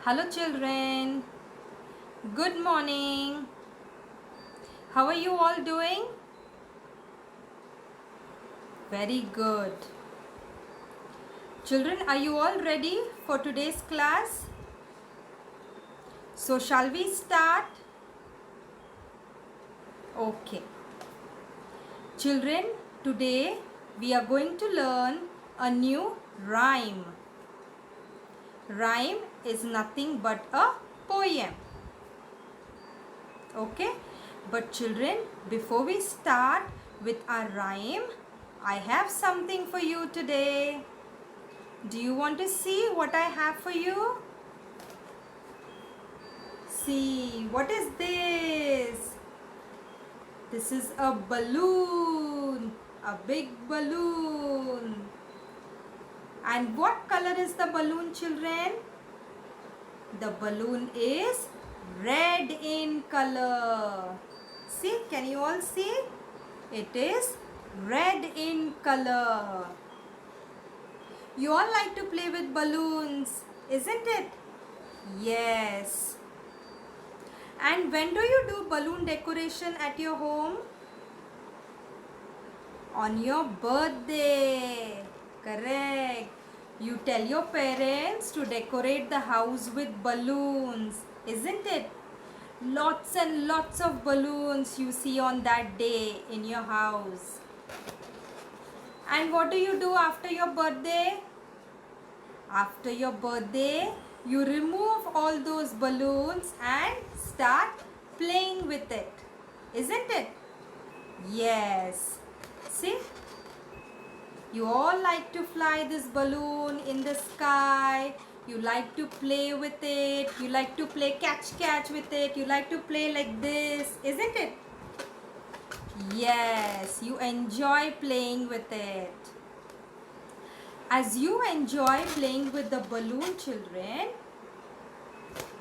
Hello children, good morning. How are you all doing? Very good. Children, are you all ready for today's class? So shall we start? Okay. Children, today we are going to learn a new rhyme. Rhyme is nothing but a poem. Okay, but children, before we start with our rhyme, I have something for you today. Do you want to see what I have for you? See, what is this? This is a balloon, a big balloon. And what color is the balloon, children? The balloon is red in color. See, can you all see? It is red in color. You all like to play with balloons, isn't it? Yes. And when do you do balloon decoration at your home? On your birthday. Correct. You tell your parents to decorate the house with balloons, isn't it? Lots and lots of balloons you see on that day in your house. And what do you do after your birthday? After your birthday, you remove all those balloons and start playing with it, isn't it? Yes. See? You all like to fly this balloon in the sky. You like to play with it. You like to play catch with it. You like to play like this, isn't it? Yes, you enjoy playing with it. As you enjoy playing with the balloon, children,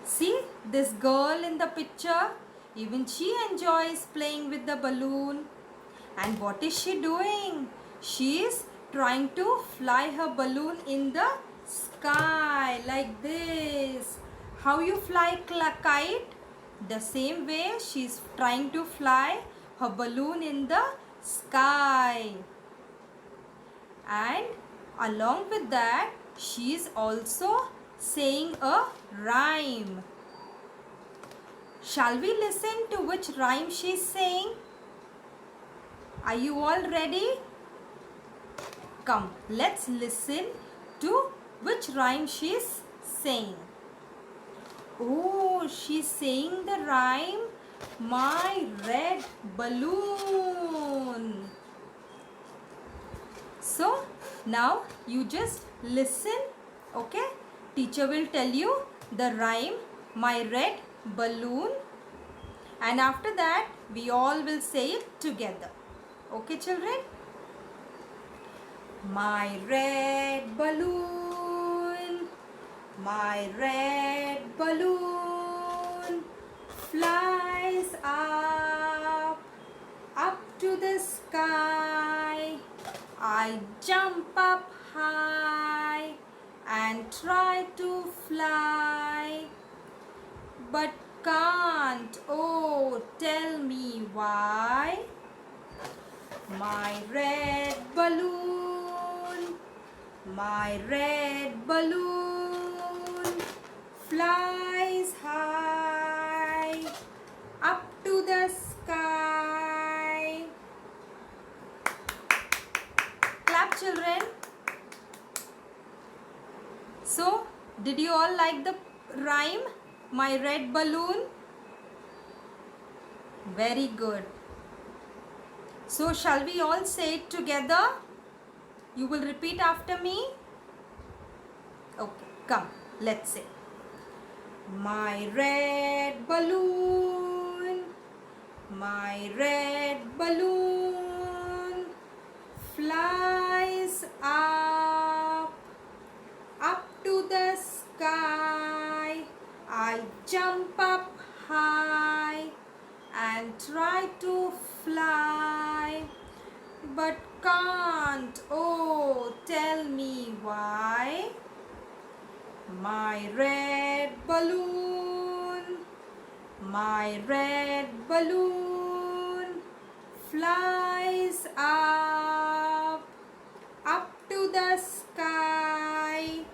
see this girl in the picture, even she enjoys playing with the balloon. And what is she doing? She is trying to fly her balloon in the sky like this. How you fly kite? The same way she is trying to fly her balloon in the sky. And along with that, she is also saying a rhyme. Shall we listen to which rhyme she is saying? Are you all ready? Come, let's listen to which rhyme she is saying. Oh, she's saying the rhyme, my red balloon. So, now you just listen, okay? Teacher will tell you the rhyme, my red balloon. And after that, we all will say it together. Okay, children? My red balloon, my red balloon flies up to the sky. I jump up high and try to fly, but can't. Oh, tell me why. My red balloon, my red balloon flies high up to the sky. Clap, children. So, did you all like the rhyme, my red balloon? Very good. So, shall we all say it together? You will repeat after me. Okay, come, let's say. My red balloon, my red balloon flies up to the sky. I jump up high and try to fly, but can't. Oh, tell me why. My red red balloon. My red balloon flies up, up to the sky.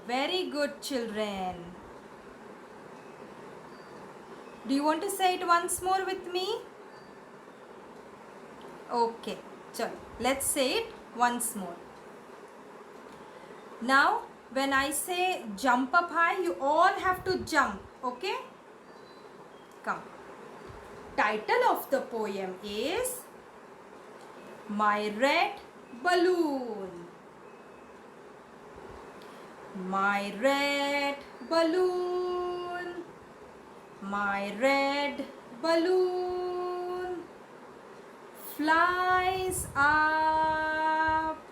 Very good, children. Do you want to say it once more with me? Okay, so let's say it once more. Now, when I say jump up high, you all have to jump, okay? Come. Title of the poem is My Red Balloon. My red balloon, my red balloon flies up,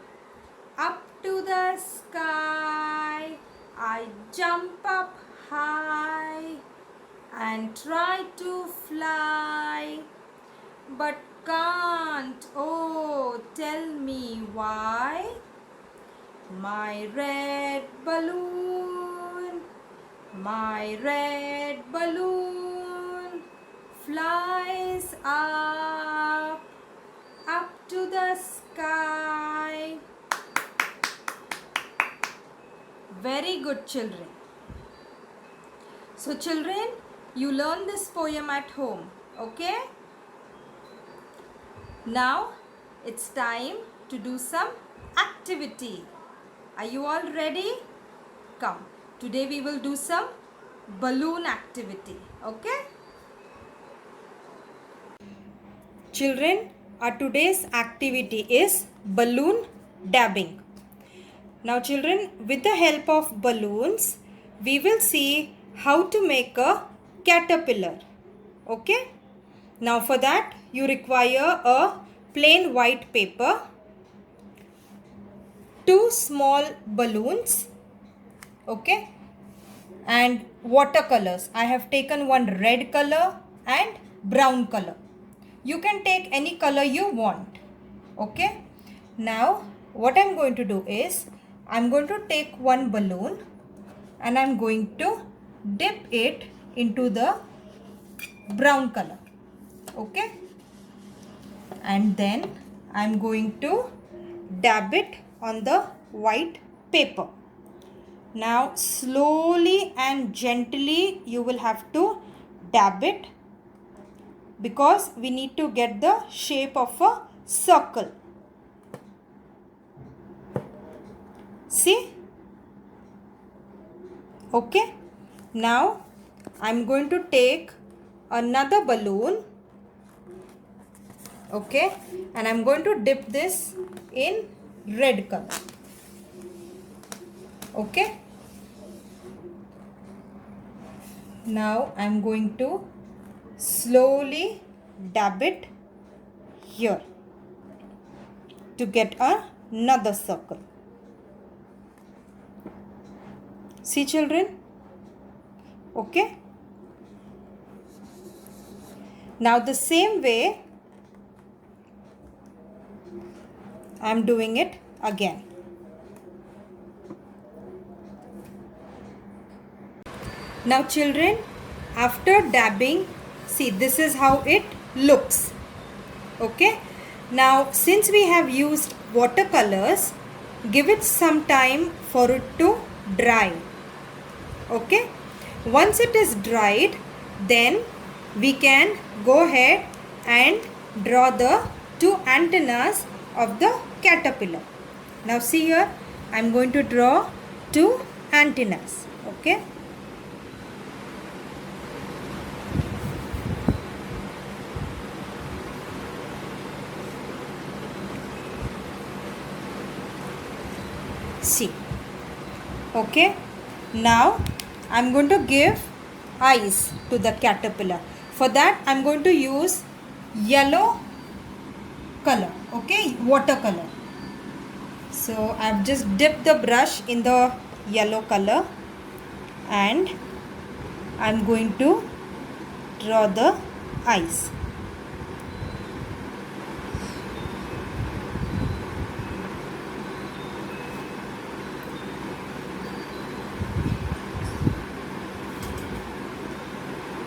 up to the sky. I jump up high and try to fly, but can't. Oh, tell me why. My red balloon, my red balloon flies up, up to the sky. Very good, children. So children, you learn this poem at home, okay? Now it's time to do some activity. Are you all ready? Come. Today we will do some balloon activity. Okay? Children, our today's activity is balloon dabbing. Now children, with the help of balloons, we will see how to make a caterpillar. Okay? Now for that, you require a plain white paper, 2 small balloons, okay, and watercolors. I have taken one red color and brown color. You can take any color you want, okay. Now what I'm going to do is, I'm going to take one balloon and I'm going to dip it into the brown color, okay, and then I'm going to dab it on the white paper. Now slowly and gently you will have to dab it, because we need to get the shape of a circle. See? Okay. Now I'm going to take another balloon, okay, and I'm going to dip this in red color, okay. Now I'm going to slowly dab it here to get another circle. See children? Okay. Now the same way I am doing it again. Now children, after dabbing, see, this is how it looks. Okay. Now since we have used watercolors, give it some time for it to dry. Okay. Once it is dried, then we can go ahead and draw the 2 antennas of the caterpillar. Now see here, I am going to draw 2 antennas. Okay. See. Okay. Now I am going to give eyes to the caterpillar. For that I am going to use yellow color, okay, watercolor. So I have just dipped the brush in the yellow color and I am going to draw the eyes.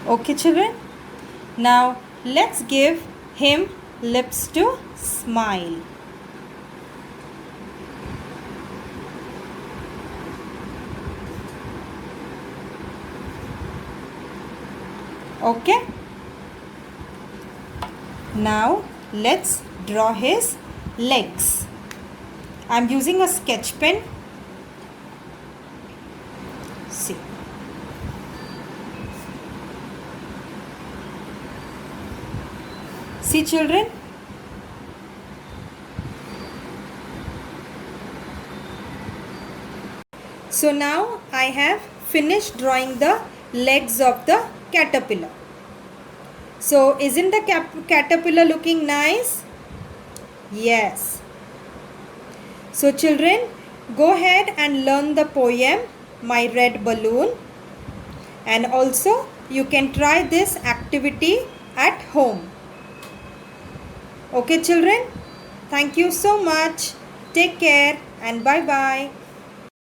Okay, children. Now let's give him lips to smile. Okay. Now let's draw his legs. I'm using a sketch pen. See. See, children. So now I have finished drawing the legs of the caterpillar. So isn't the caterpillar looking nice? Yes. So children, go ahead and learn the poem My Red Balloon, and also you can try this activity at home. Okay children, thank you so much. Take care and bye bye.